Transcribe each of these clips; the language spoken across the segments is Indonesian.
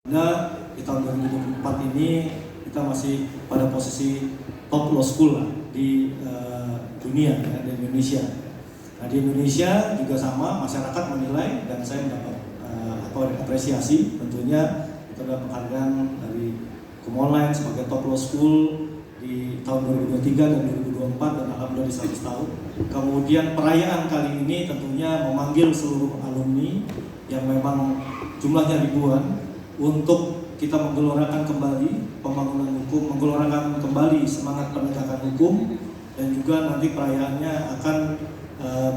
Nah, di tahun 2024 ini kita masih pada posisi top law school lah di dunia ya, di Indonesia. Nah, di Indonesia juga sama, masyarakat menilai dan saya mendapat apresiasi tentunya itu adalah penghargaan dari Hukum Online sebagai top law school di tahun 2023 dan 2024 dan alhamdulillah di 100 tahun. Kemudian perayaan kali ini tentunya memanggil seluruh alumni yang memang jumlahnya ribuan untuk kita menggelorakan kembali pembangunan hukum, menggelorakan kembali semangat penegakan hukum, dan juga nanti perayaannya akan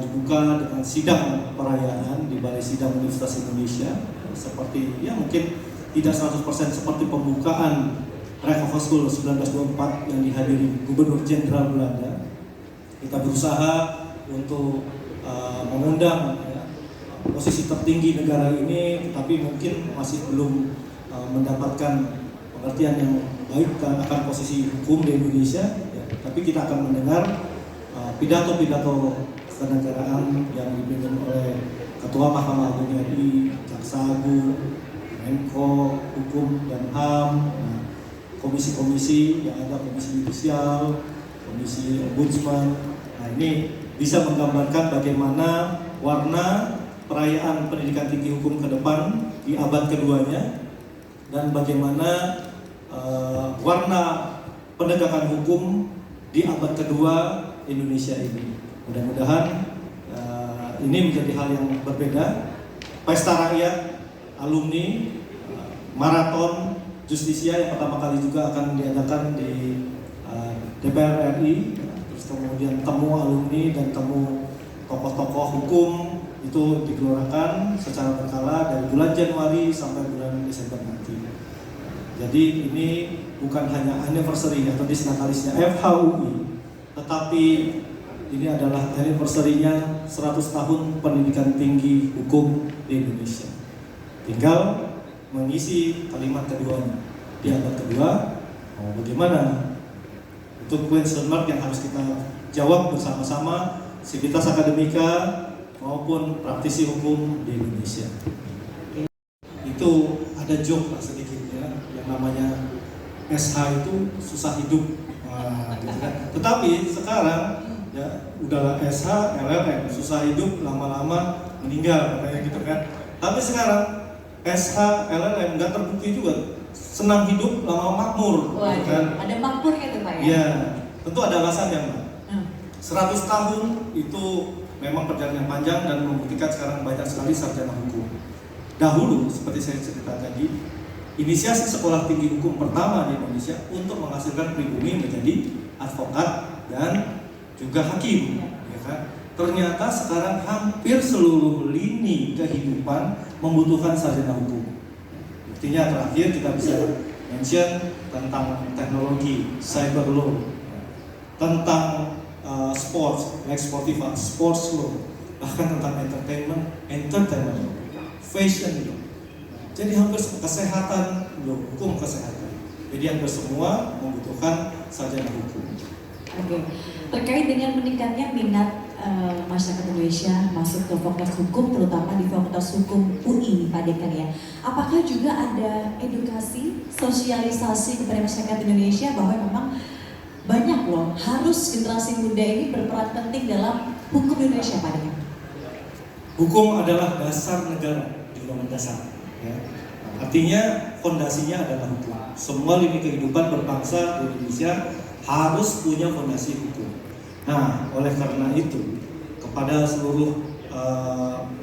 dibuka dengan sidang perayaan di Balai Sidang Universitas Indonesia, seperti ya mungkin tidak 100% seperti pembukaan Recht School 1924 yang dihadiri Gubernur Jenderal Belanda. Kita berusaha untuk mengundang posisi tertinggi negara ini, tapi mungkin masih belum mendapatkan pengertian yang baik akan posisi hukum di Indonesia. Ya. Tapi kita akan mendengar pidato-pidato kenegaraan yang dipimpin oleh Ketua Mahkamah Agung RI, Jaksa Agung, Menko Hukum dan HAM, komisi-komisi yang ada, komisi judisial, komisi ombudsman. Nah, ini bisa menggambarkan bagaimana warna perayaan pendidikan tinggi hukum ke depan di abad keduanya dan bagaimana warna penegakan hukum di abad kedua Indonesia ini. Mudah-mudahan ini menjadi hal yang berbeda. Pesta rakyat, alumni, maraton justisia yang pertama kali juga akan diadakan di DPR RI, terus kemudian temu alumni dan temu tokoh-tokoh hukum itu digelorakan secara berkala dari bulan Januari sampai bulan Desember nanti. Jadi ini bukan hanya anniversary atau disnatalisnya FHUI, tetapi ini adalah anniversary-nya 100 tahun pendidikan tinggi hukum di Indonesia. Tinggal mengisi kalimat keduanya di abad kedua. Bagaimana untuk question mark yang harus kita jawab bersama-sama, Civitas Akademika maupun praktisi hukum di Indonesia. Itu ada joke lah sedikit ya, yang namanya SH itu susah hidup, gitu kan. Tetapi sekarang ya udahlah SH, LLM susah hidup lama-lama meninggal katanya gitu kan. Tapi sekarang SH, LLM nggak terbukti juga senang hidup lama makmur. Wah, gitu kan. ada makmur gitu Pak ya? Iya, tentu ada alasannya Mbak. 100 tahun itu memang perjalanan yang panjang dan membuktikan sekarang banyak sekali sarjana hukum. Dahulu, seperti saya cerita tadi, inisiasi sekolah tinggi hukum pertama di Indonesia untuk menghasilkan pribumi menjadi advokat dan juga hakim. Ya kan? Ternyata sekarang hampir seluruh lini kehidupan membutuhkan sarjana hukum. Buktinya terakhir kita bisa mention tentang teknologi, cyber law, tentang sports, like sportiva, sports law, bahkan tentang entertainment, fashion law. Jadi hampir kesehatan law, hukum kesehatan. Jadi hampir semua membutuhkan sarjana hukum. Oke. Terkait dengan meningkatnya minat masyarakat Indonesia masuk ke fakultas hukum, terutama di fakultas hukum UI Pak Dekan ya. Apakah juga ada edukasi, sosialisasi kepada masyarakat Indonesia bahwa memang banyak loh, harus generasi muda ini berperan penting dalam hukum Indonesia Pak Dekan? Hukum adalah dasar negara di undang-undang dasar. Ya. Artinya fondasinya adalah hukum. Semua lini kehidupan berbangsa di Indonesia harus punya fondasi hukum. Nah, oleh karena itu kepada seluruh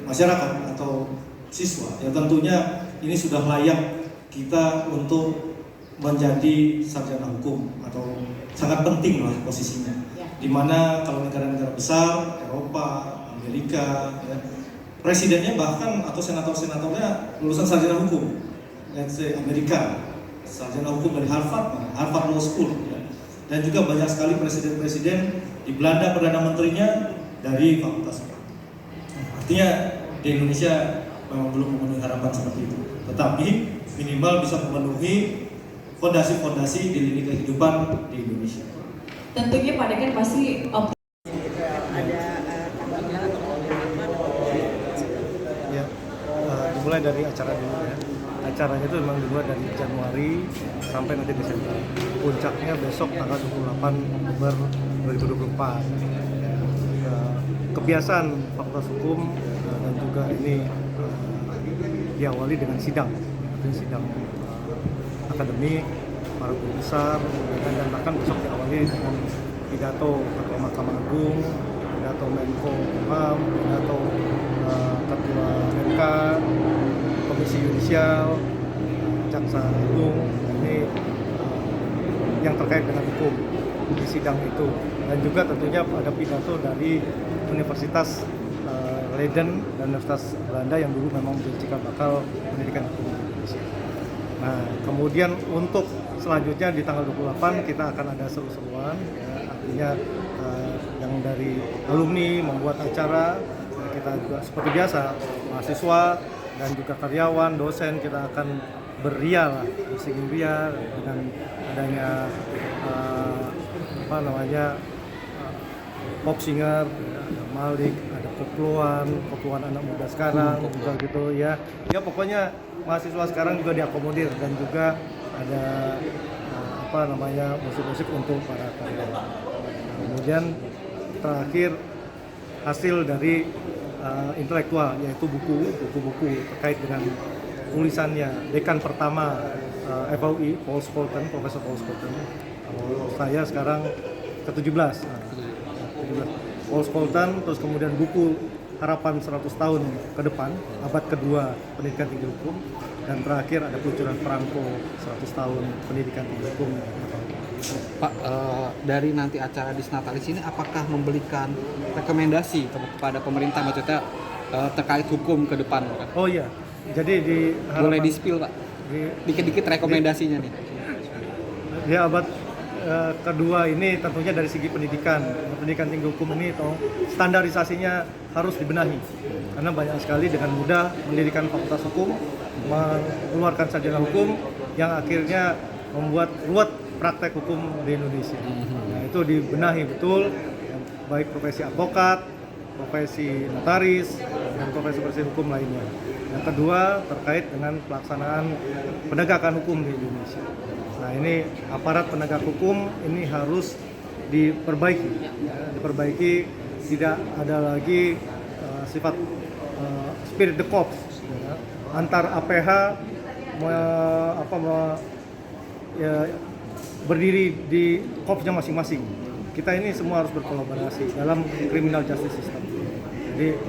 masyarakat atau siswa, ya tentunya ini sudah layak kita untuk menjadi sarjana hukum atau sangat penting lah posisinya. Dimana kalau negara-negara besar, Eropa, Amerika, ya, presidennya bahkan atau senator-senatornya lulusan sarjana hukum. Let's say Amerika, sarjana hukum dari Harvard Law School. Ya. Dan juga banyak sekali presiden-presiden di Belanda, Perdana Menterinya dari fakultas hukum. Artinya di Indonesia memang belum memenuhi harapan seperti itu. Tetapi minimal bisa memenuhi fondasi-fondasi di lini kehidupan di Indonesia. Tentunya Pak Dekan pasti ada tanggalnya atau apa? Ya, dimulai dari acara dulu ya. acaranya itu memang dibuat dari Januari sampai nanti Desember. Puncaknya besok tanggal 28 Oktober 2024. Kebiasaan Fakultas Hukum dan juga ini diawali dengan sidang, sidang akademik, para guru besar, dan bahkan besok diawali dengan pidato Ketua Mahkamah Agung, pidato Menko Polhukam, pidato Ketua MK, Komisi Yudisial, Jaksa Agung. Ini yang terkait dengan hukum di sidang itu, dan juga tentunya ada pidato dari Universitas Leiden dan Universitas Belanda yang dulu memang menjadi cikal bakal pendidikan hukum di Indonesia. Nah, kemudian untuk selanjutnya di tanggal 28 kita akan ada seru-seruan, ya, artinya yang dari alumni membuat acara, kita juga seperti biasa mahasiswa dan juga karyawan, dosen, kita akan beria lah, bersinggung ria dengan adanya pop singer, ada Malik, ada kopluan anak muda sekarang juga gitu ya. Ya pokoknya mahasiswa sekarang juga diakomodir, dan juga ada musik-musik untuk para karyawan. Kemudian terakhir hasil dari intelektual, yaitu buku-buku terkait dengan tulisannya dekan pertama FUI, Paul Scholten, Profesor Paul Scholten. Saya sekarang ke-17. Paul Scholten, terus kemudian buku Harapan 100 tahun ke depan, abad kedua pendidikan tinggi hukum, dan terakhir ada peluncuran Perangko 100 tahun pendidikan tinggi hukum. Pak, dari nanti acara Disnatalis ini apakah memberikan rekomendasi kepada pemerintah, maksudnya terkait hukum ke depan, Pak? Oh iya, jadi boleh di-spill, Pak, dikit-dikit rekomendasinya nih. Di abad kedua ini tentunya dari segi pendidikan tinggi hukum ini standarisasinya harus dibenahi, karena banyak sekali dengan mudah mendirikan fakultas hukum, mengeluarkan sarjana hukum yang akhirnya membuat ruwet praktek hukum di Indonesia. Nah, itu dibenahi betul, baik profesi advokat, profesi notaris, dan profesi hukum lainnya. Yang kedua terkait dengan pelaksanaan penegakan hukum di Indonesia. Nah, ini aparat penegak hukum ini harus diperbaiki, tidak ada lagi sifat spirit the corps, ya. Antar APH berdiri di korpsnya masing-masing. Kita ini semua harus berkolaborasi dalam criminal justice system. Jadi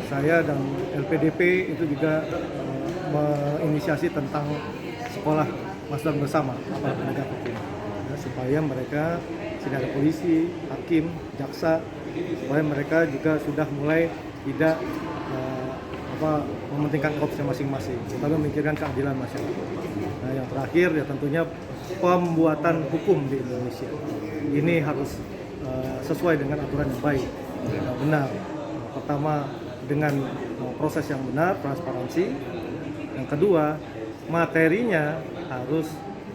saya dan LPDP itu juga menginisiasi tentang sekolah master bersama aparat penegak hukum, ya, supaya mereka, tidak ada polisi, hakim, jaksa, supaya mereka juga sudah mulai tidak mementingkan korpsnya masing-masing, tapi memikirkan keadilan masyarakat. Nah, yang terakhir ya tentunya pembuatan hukum di Indonesia ini harus sesuai dengan aturan yang baik, benar. Pertama dengan proses yang benar, transparansi. Yang kedua, materinya harus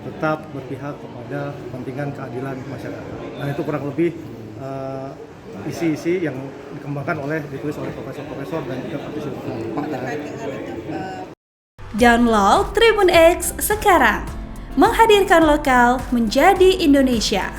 tetap berpihak kepada kepentingan keadilan masyarakat. Nah, itu kurang lebih isi-isi yang dikembangkan ditulis oleh profesor-profesor dan juga praktisi hukum. Download Tribun X sekarang, menghadirkan lokal menjadi Indonesia.